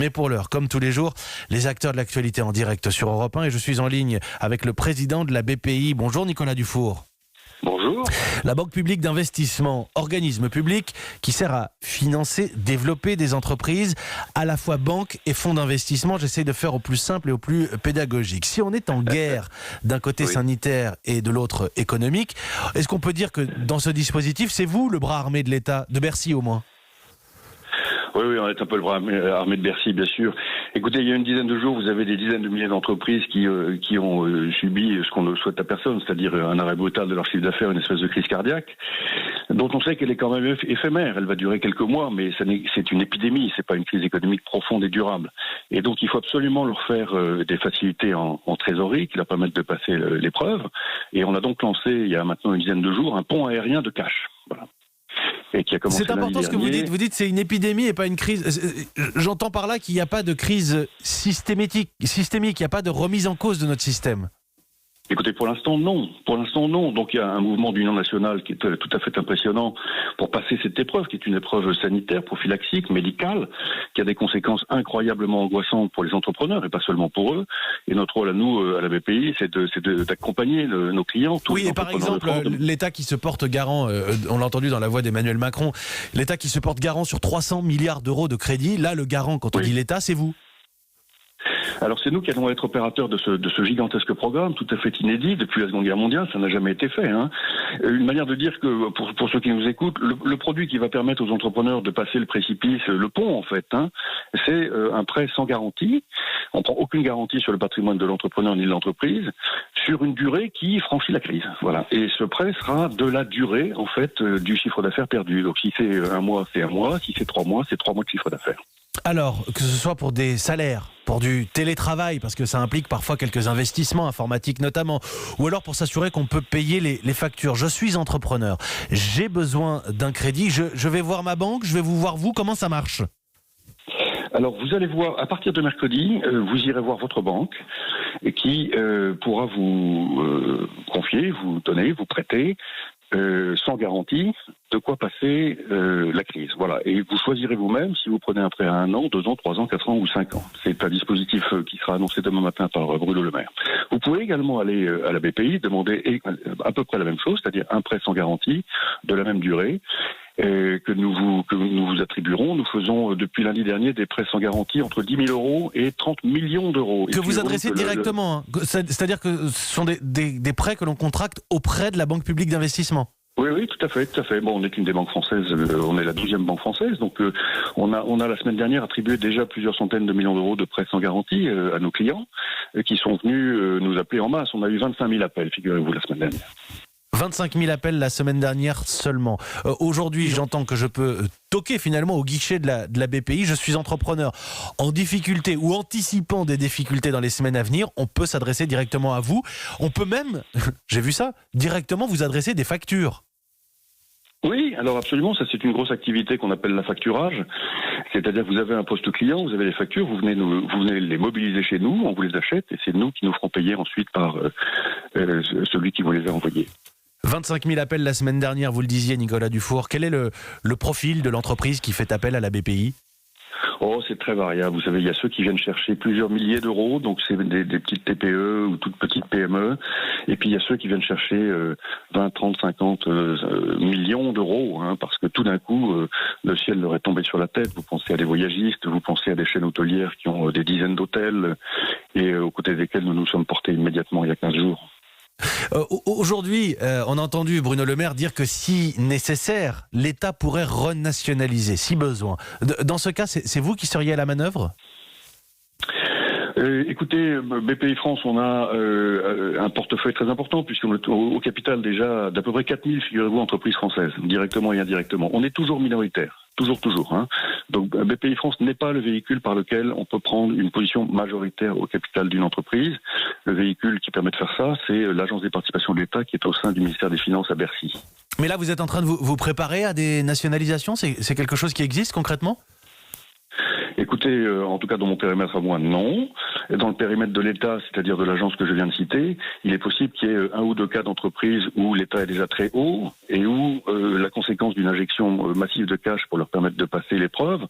Mais pour l'heure, comme tous les jours, les acteurs de l'actualité en direct sur Europe 1 et je suis en ligne avec le président de la BPI. Bonjour Nicolas Dufour. Bonjour. La Banque publique d'investissement, organisme public qui sert à financer, développer des entreprises, à la fois banque et fonds d'investissement. J'essaie de faire au plus simple et au plus pédagogique. Si on est en guerre d'un côté sanitaire et de l'autre économique, est-ce qu'on peut dire que dans ce dispositif, c'est vous le bras armé de l'État, de Bercy au moins ? Oui, on est un peu le bras armé de Bercy, bien sûr. Écoutez, il y a une dizaine de jours, vous avez des dizaines de milliers d'entreprises qui ont subi ce qu'on ne souhaite à personne, c'est-à-dire un arrêt brutal de leur chiffre d'affaires, une espèce de crise cardiaque, dont on sait qu'elle est quand même éphémère. Elle va durer quelques mois, mais c'est une épidémie, c'est pas une crise économique profonde et durable. Et donc, il faut absolument leur faire des facilités en trésorerie qui leur permettent de passer l'épreuve. Et on a donc lancé, il y a maintenant une dizaine de jours, un pont aérien de cash. Voilà. C'est important ce que vous dites. Vous dites que c'est une épidémie et pas une crise. J'entends par là qu'il n'y a pas de crise systémique, il n'y a pas de remise en cause de notre système. Écoutez, pour l'instant, non. Donc il y a un mouvement d'union nationale qui est tout à fait impressionnant pour passer cette épreuve, qui est une épreuve sanitaire, prophylaxique, médicale, qui a des conséquences incroyablement angoissantes pour les entrepreneurs et pas seulement pour eux. Et notre rôle à nous, à la BPI, c'est d'accompagner nos clients. Oui, et par exemple, l'État qui se porte garant, on l'a entendu dans la voix d'Emmanuel Macron, l'État qui se porte garant sur 300 milliards d'euros de crédit. Là, le garant, quand on dit l'État, c'est vous. Alors c'est nous qui allons être opérateurs de ce gigantesque programme, tout à fait inédit depuis la Seconde Guerre mondiale, ça n'a jamais été fait. Une manière de dire que, pour ceux qui nous écoutent, le produit qui va permettre aux entrepreneurs de passer le précipice, le pont en fait, c'est un prêt sans garantie. On ne prend aucune garantie sur le patrimoine de l'entrepreneur ni de l'entreprise, sur une durée qui franchit la crise. Voilà. Et ce prêt sera de la durée en fait du chiffre d'affaires perdu. Donc si c'est un mois, c'est un mois, si c'est 3 mois, c'est 3 mois de chiffre d'affaires. Alors, que ce soit pour des salaires, pour du télétravail, parce que ça implique parfois quelques investissements informatiques notamment, ou alors pour s'assurer qu'on peut payer les factures. Je suis entrepreneur, j'ai besoin d'un crédit, je vais voir ma banque, je vais vous voir vous, comment ça marche ? Alors, vous allez voir, à partir de mercredi, vous irez voir votre banque qui pourra vous confier, vous donner, vous prêter, sans garantie, de quoi passer la crise. Voilà. Et vous choisirez vous-même si vous prenez un prêt à 1 an, 2 ans, 3 ans, 4 ans ou 5 ans. C'est un dispositif qui sera annoncé demain matin par Bruno Le Maire. Vous pouvez également aller à la BPI, demander à peu près la même chose, c'est-à-dire un prêt sans garantie, de la même durée, que nous vous attribuerons. Nous faisons depuis lundi dernier des prêts sans garantie entre 10 000 euros et 30 millions d'euros. Que vous adressez directement, c'est-à-dire que ce sont des prêts que l'on contracte auprès de la Banque publique d'investissement. Oui, tout à fait. Bon, on est une des banques françaises, on est la 12e banque française, donc on a la semaine dernière attribué déjà plusieurs centaines de millions d'euros de prêts sans garantie à nos clients, qui sont venus nous appeler en masse. On a eu 25 000 appels, figurez-vous, la semaine dernière. 25 000 appels la semaine dernière seulement. Aujourd'hui, j'entends que je peux toquer finalement au guichet de la BPI. Je suis entrepreneur en difficulté ou anticipant des difficultés dans les semaines à venir. On peut s'adresser directement à vous. On peut même, j'ai vu ça, directement vous adresser des factures. Oui, alors absolument, ça c'est une grosse activité qu'on appelle la facturage. C'est-à-dire que vous avez un poste client, vous avez les factures, vous venez les mobiliser chez nous, on vous les achète et c'est nous qui nous ferons payer ensuite par celui qui vous les a envoyés. 25 000 appels la semaine dernière, vous le disiez Nicolas Dufour. Quel est le profil de l'entreprise qui fait appel à la BPI ? Oh, c'est très variable. Vous savez, il y a ceux qui viennent chercher plusieurs milliers d'euros, donc c'est des petites TPE ou toutes petites PME. Et puis il y a ceux qui viennent chercher 20, 30, 50 millions d'euros, parce que tout d'un coup, le ciel leur est tombé sur la tête. Vous pensez à des voyagistes, vous pensez à des chaînes hôtelières qui ont des dizaines d'hôtels et aux côtés desquels nous nous sommes portés immédiatement il y a 15 jours. Aujourd'hui, on a entendu Bruno Le Maire dire que si nécessaire, l'État pourrait renationaliser, si besoin. Dans ce cas, c'est vous qui seriez à la manœuvre ? Écoutez, BPI France, on a un portefeuille très important puisqu'on est au capital déjà d'à peu près 4000, figurez-vous, entreprises françaises, directement et indirectement. On est toujours minoritaire. Toujours. Donc BPI France n'est pas le véhicule par lequel on peut prendre une position majoritaire au capital d'une entreprise. Le véhicule qui permet de faire ça, c'est l'Agence des participations de l'État qui est au sein du ministère des Finances à Bercy. Mais là, vous êtes en train de vous préparer à des nationalisations ? C'est quelque chose qui existe concrètement ? Écoutez, en tout cas dans mon périmètre à moi, non. Dans le périmètre de l'État, c'est-à-dire de l'agence que je viens de citer, il est possible qu'il y ait 1 ou 2 cas d'entreprise où l'État est déjà très haut et où la conséquence d'une injection massive de cash pour leur permettre de passer l'épreuve